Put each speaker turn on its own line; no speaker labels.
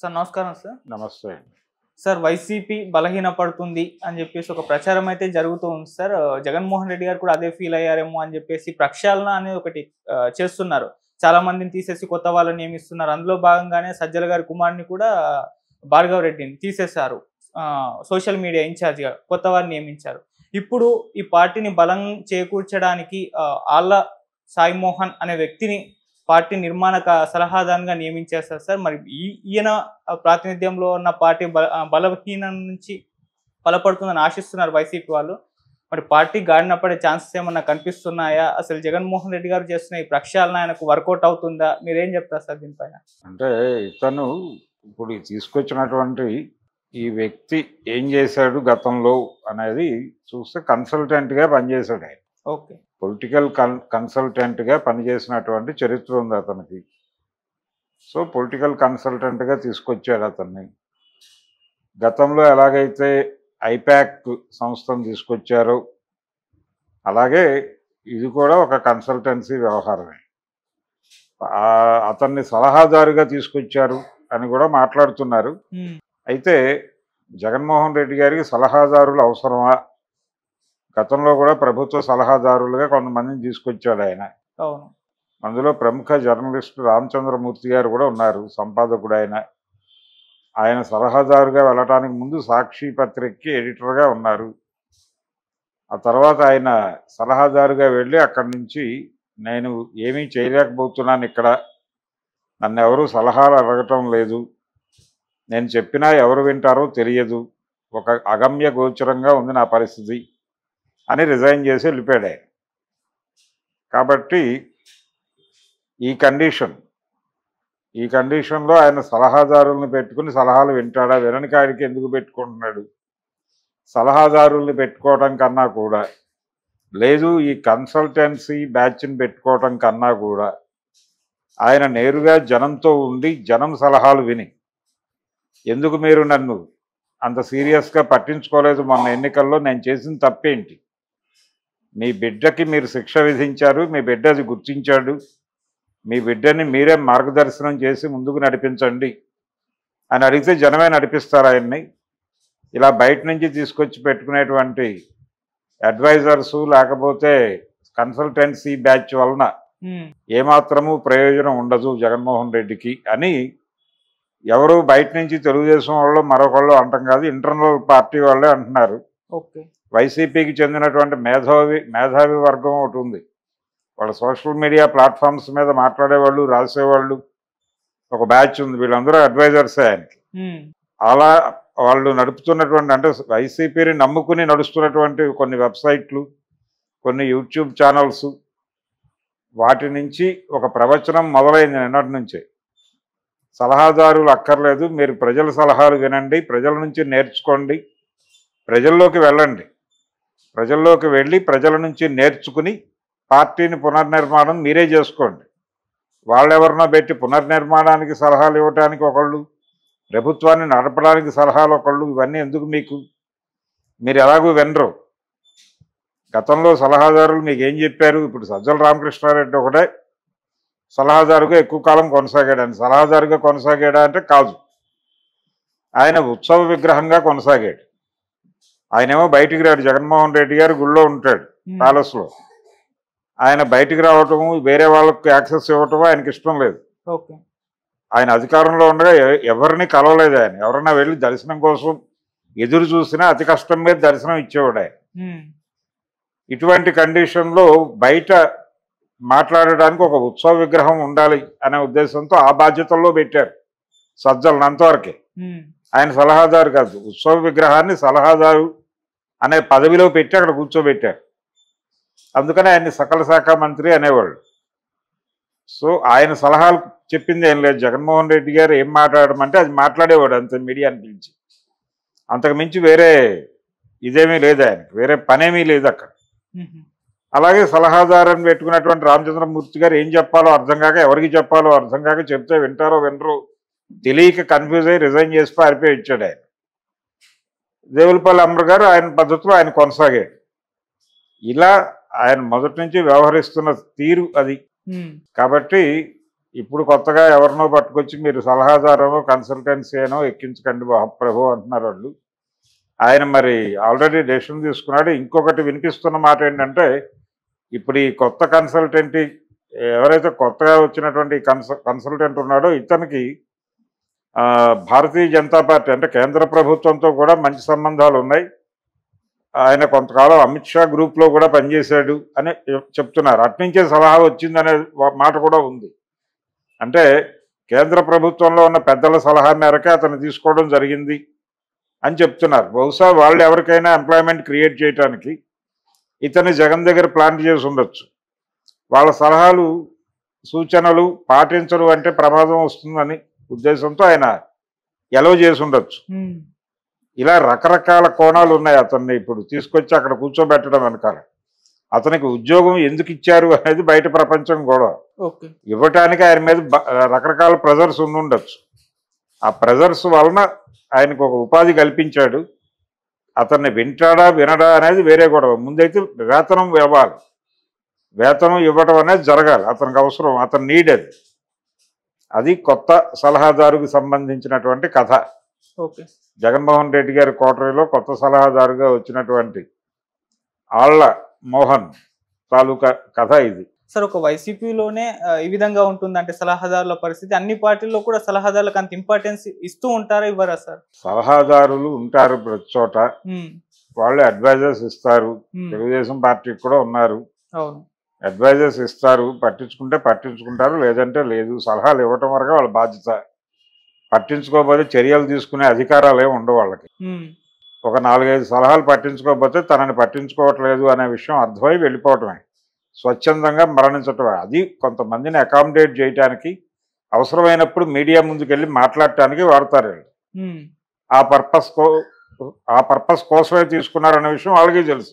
Sir నమస్కారం sir.
నమస్తే.
Sir YCP బలహీనపడుతుంది అని చెప్పేసి ఒక ప్రచారం అయితే జరుగుతూ ఉంది సార్. జగన్మోహన్ రెడ్డి గారు కూడా అదే ఫీల్ అయ్యారేమో అని చెప్పేసి ప్రక్షాళన అనేది ఒకటి చేస్తున్నారు. చాలా మందిని తీసేసి కొత్త వాళ్ళని నియమిస్తున్నారు. అందులో భాగంగానే సజ్జల గారి కుమారుని కూడా భార్గవ్ రెడ్డిని తీసేశారు. సోషల్ మీడియా ఇన్ఛార్జిగా కొత్త వారిని నియమించారు. ఇప్పుడు ఈ పార్టీని బలం చేకూర్చడానికి ఆళ్ళ సాయి మోహన్ అనే వ్యక్తిని పార్టీ నిర్మాణక సలహాదారుగా నియమించేస్తారు సార్. మరి ఈయన ప్రాతినిధ్యంలో ఉన్న పార్టీ బలహీనం నుంచి బలపడుతుందని ఆశిస్తున్నారు వైసీపీ వాళ్ళు. మరి పార్టీ గాడిన పడే ఛాన్సెస్ ఏమన్నా కనిపిస్తున్నాయా? అసలు జగన్మోహన్ రెడ్డి గారు చేస్తున్న ఈ ప్రక్షాళన ఆయనకు వర్కౌట్ అవుతుందా? మీరేం చెప్తారు సార్ దీనిపైన?
అంటే ఇతను ఇప్పుడు తీసుకొచ్చినటువంటి ఈ వ్యక్తి ఏం చేశాడు గతంలో అనేది చూస్తే కన్సల్టెంట్గా పనిచేశాడు ఆయన.
ఓకే.
పొలిటికల్ కన్సల్టెంట్గా పనిచేసినటువంటి చరిత్ర ఉంది అతనికి. సో పొలిటికల్ కన్సల్టెంట్గా తీసుకొచ్చాడు అతన్ని. గతంలో ఎలాగైతే ఐపాక్ సంస్థను తీసుకొచ్చారో అలాగే ఇది కూడా ఒక కన్సల్టెన్సీ వ్యవహారమే. అతన్ని సలహాదారుగా తీసుకొచ్చారు అని కూడా మాట్లాడుతున్నారు. అయితే జగన్మోహన్ రెడ్డి గారికి సలహాదారులు అవసరమా? గతంలో కూడా ప్రభుత్వ సలహాదారులుగా కొంతమందిని తీసుకొచ్చాడు ఆయన. అందులో ప్రముఖ జర్నలిస్టు రామచంద్రమూర్తి గారు కూడా ఉన్నారు, సంపాదకుడు ఆయన. ఆయన సలహాదారుగా వెళ్ళటానికి ముందు సాక్షి పత్రికకి ఎడిటర్గా ఉన్నారు. ఆ తర్వాత ఆయన సలహాదారుగా వెళ్ళి అక్కడి నుంచి నేను ఏమీ చేయలేకపోతున్నాను, ఇక్కడ నన్ను ఎవరు సలహాలు అడగటం లేదు, నేను చెప్పినా ఎవరు వింటారో తెలియదు, ఒక అగమ్య గోచరంగా ఉంది నా పరిస్థితి అని రిజైన్ చేసి వెళ్ళిపోయాడు ఆయన. కాబట్టి ఈ కండిషన్లో ఆయన సలహాదారులను పెట్టుకుని సలహాలు వింటాడా? విననికి ఆయనకి ఎందుకు పెట్టుకుంటున్నాడు? సలహాదారుల్ని పెట్టుకోవడం కన్నా కూడా, లేదు ఈ కన్సల్టెన్సీ బ్యాచ్ని పెట్టుకోవడం కన్నా కూడా ఆయన నేరుగా జనంతో ఉండి జనం సలహాలు విని, ఎందుకు మీరు నన్ను అంత సీరియస్గా పట్టించుకోలేదు, మొన్న ఎన్నికల్లో నేను చేసిన తప్పేంటి, మీ బిడ్డకి మీరు శిక్ష విధించారు, మీ బిడ్డ అది గుర్తించాడు, మీ బిడ్డని మీరే మార్గదర్శనం చేసి ముందుకు నడిపించండి అని అడిగితే జనమే నడిపిస్తారు ఆయన్ని. ఇలా బయట నుంచి తీసుకొచ్చి పెట్టుకునేటువంటి అడ్వైజర్సు లేకపోతే కన్సల్టెన్సీ బ్యాచ్ వలన ఏమాత్రము ప్రయోజనం ఉండదు జగన్మోహన్ రెడ్డికి అని ఎవరు బయట నుంచి తెలుగుదేశం వాళ్ళు మరొకళ్ళు అంటాం కాదు, ఇంటర్నల్ పార్టీ వాళ్ళే అంటున్నారు. వైసీపీకి చెందినటువంటి మేధావి వర్గం ఒకటి ఉంది. వాళ్ళ సోషల్ మీడియా ప్లాట్ఫామ్స్ మీద మాట్లాడేవాళ్ళు, రాసేవాళ్ళు ఒక బ్యాచ్ ఉంది. వీళ్ళందరూ అడ్వైజర్సే ఆయనకి. అలా వాళ్ళు నడుపుతున్నటువంటి, అంటే వైసీపీని నమ్ముకుని నడుస్తున్నటువంటి కొన్ని వెబ్సైట్లు, కొన్ని యూట్యూబ్ ఛానల్స్, వాటి నుంచి ఒక ప్రవచనం మొదలైంది నిన్నటి నుంచే. సలహాదారులు అక్కర్లేదు, మీరు ప్రజల సలహాలు వినండి, ప్రజల నుంచి నేర్చుకోండి, ప్రజల్లోకి వెళ్ళండి, ప్రజల్లోకి వెళ్ళి ప్రజల నుంచి నేర్చుకుని పార్టీని పునర్నిర్మాణం మీరే చేసుకోండి. వాళ్ళెవరినో పెట్టి పునర్నిర్మాణానికి సలహాలు ఇవ్వటానికి ఒకళ్ళు, ప్రభుత్వాన్ని నడపడానికి సలహాలు ఒకళ్ళు, ఇవన్నీ ఎందుకు మీకు? మీరు ఎలాగూ వినరు. గతంలో సలహాదారులు మీకు ఏం చెప్పారు? ఇప్పుడు సజ్జల రామకృష్ణారెడ్డి ఒకటే సలహాదారుగా ఎక్కువ కాలం కొనసాగాడు. ఆయన సలహాదారుగా కొనసాగాడా అంటే కాదు, ఆయన ఉత్సవ విగ్రహంగా కొనసాగాడు. ఆయనేమో బయటికి రాడు. జగన్మోహన్ రెడ్డి గారు గుళ్ళో ఉంటాడు ప్యాలెస్లో. ఆయన బయటికి రావటము, వేరే వాళ్ళకి యాక్సెస్ ఇవ్వటము ఆయనకి ఇష్టం లేదు. ఆయన అధికారంలో ఉండగా ఎవరిని కలవలేదు ఆయన. ఎవరన్నా వెళ్ళి దర్శనం కోసం ఎదురు చూసినా అతి కష్టం మీద దర్శనం ఇచ్చేవాడు ఆయన. ఇటువంటి కండిషన్లో బయట మాట్లాడడానికి ఒక ఉత్సవ విగ్రహం ఉండాలి అనే ఉద్దేశంతో ఆ బాధ్యతల్లో పెట్టారు సజ్జలను. అంతవరకే. ఆయన సలహాదారు కాదు, ఉత్సవ విగ్రహాన్ని సలహాదారు అనే పదవిలో పెట్టి అక్కడ కూర్చోబెట్టారు. అందుకని ఆయన్ని సకల శాఖ మంత్రి అనేవాళ్ళు. సో ఆయన సలహాలు చెప్పింది ఏం లేదు. జగన్మోహన్ రెడ్డి గారు ఏం మాట్లాడమంటే అది మాట్లాడేవాడు అంతే, మీడియాని పిలిచి. అంతకు మించి వేరే ఇదేమీ లేదు ఆయనకి, వేరే పనేమీ లేదు అక్కడ. అలాగే సలహాదారుని పెట్టుకున్నటువంటి రామచంద్రమూర్తి గారు ఏం చెప్పాలో అర్థం కాక, ఎవరికి చెప్పాలో అర్థం కాక, చెప్తే వింటారో వినరో తెలియక కన్ఫ్యూజ్ అయ్యి రిజైన్ చేసి పారిపోయి ఇచ్చాడు ఆయన. దేవులపల్లి అమర్ గారు ఆయన పద్ధతిలో ఆయన కొనసాగాడు. ఇలా ఆయన మొదటి నుంచి వ్యవహరిస్తున్న తీరు అది. కాబట్టి ఇప్పుడు కొత్తగా ఎవరినో పట్టుకొచ్చి మీరు సలహాదారనో కన్సల్టెన్సీ అనో ఎక్కించకండి ప్రభు అంటున్నారు వాళ్ళు. ఆయన మరి ఆల్రెడీ డెసిషన్ తీసుకున్నాడు. ఇంకొకటి వినిపిస్తున్న మాట ఏంటంటే ఇప్పుడు ఈ కొత్త కన్సల్టెంట్ ఎవరైతే కొత్తగా వచ్చినటువంటి కన్సల్టెంట్ ఉన్నాడో ఇతనికి భారతీయ జనతా పార్టీ అంటే కేంద్ర ప్రభుత్వంతో కూడా మంచి సంబంధాలు ఉన్నాయి. ఆయన కొంతకాలం అమిత్ షా గ్రూప్లో కూడా పనిచేశాడు అని చెప్తున్నారు. అట్నుంచే సలహా వచ్చిందనే మాట కూడా ఉంది. అంటే కేంద్ర ప్రభుత్వంలో ఉన్న పెద్దల సలహా మేరకే అతను తీసుకోవడం జరిగింది అని చెప్తున్నారు. బహుశా వాళ్ళు ఎవరికైనా ఎంప్లాయ్మెంట్ క్రియేట్ చేయడానికి ఇతని జగన్ దగ్గర ప్లాన్ చేసి ఉండొచ్చు. వాళ్ళ సలహాలు సూచనలు పాటించరు అంటే ప్రమాదం వస్తుందని ఉద్దేశంతో ఆయన ఎలవ్ చేసి ఉండొచ్చు. ఇలా రకరకాల కోణాలు ఉన్నాయి. అతన్ని ఇప్పుడు తీసుకొచ్చి అక్కడ కూర్చోబెట్టడం వెనకాల అతనికి ఉద్యోగం ఎందుకు ఇచ్చారు అనేది బయట ప్రపంచం కూడా ఇవ్వటానికి ఆయన మీద రకరకాల ప్రెజర్స్ ఉండొచ్చు. ఆ ప్రెజర్స్ వలన ఆయనకు ఒక ఉపాధి కల్పించాడు. అతన్ని వింటాడా వినడా అనేది వేరే గొడవ. ముందైతే వేతనం ఇవ్వాలి. వేతనం ఇవ్వడం అనేది జరగాలి. అతనికి అవసరం, అతని నీడ్ అది. అది కొత్త సలహాదారుకు సంబంధించినటువంటి కథ. జగన్మోహన్ రెడ్డి గారి కోటరీలో కొత్త సలహాదారుగా వచ్చినటువంటి ఆళ్ల మోహన్ తాలూకా కథ ఇది.
సార్, ఒక వైసీపీలోనే ఈ విధంగా ఉంటుంది అంటే సలహాదారుల పరిస్థితి, అన్ని పార్టీల్లో కూడా సలహాదారులకు అంత ఇంపార్టెన్స్ ఇస్తూ ఉంటారా, ఇవ్వరా సార్?
సలహాదారులు ఉంటారు ప్రతి చోట. వాళ్ళు అడ్వైజర్స్ ఇస్తారు. తెలుగుదేశం పార్టీకి కూడా ఉన్నారు. అడ్వైజర్స్ ఇస్తారు. పట్టించుకుంటే పట్టించుకుంటారు, లేదంటే లేదు. సలహాలు ఇవ్వటం వరకు వాళ్ళ బాధ్యత. పట్టించుకోకపోతే చర్యలు తీసుకునే అధికారాలు ఏమి ఉండవు వాళ్ళకి. ఒక 4-5 సలహాలు పట్టించుకోకపోతే తనని పట్టించుకోవట్లేదు అనే విషయం అర్థమై వెళ్ళిపోవటమే, స్వచ్ఛందంగా మరణించటమే. అది కొంతమందిని అకామిడేట్ చేయటానికి, అవసరమైనప్పుడు మీడియా ముందుకెళ్ళి మాట్లాడటానికి వాడతారు. ఆ పర్పస్ కోసమే తీసుకున్నారనే విషయం వాళ్ళకి తెలుసు.